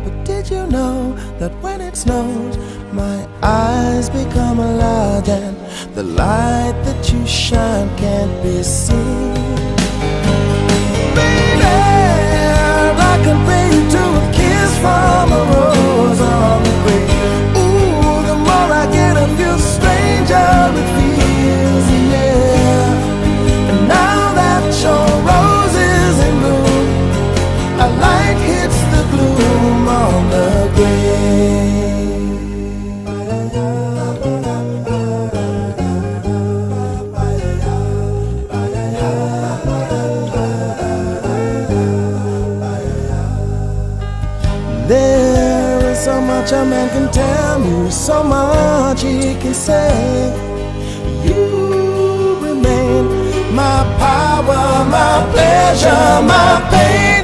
But did you know that when it snows, my eyes become large and the light that you shine can't be seen? Baby, I compare you to a kiss from a rose on the grave. Ooh, the more I get of you, the stranger it feels, yeah. And now that your rose is in bloom, a light hits the gloom on the grave. There is so much a man can tell me, so much he can say. You remain my power, my pleasure, my pain.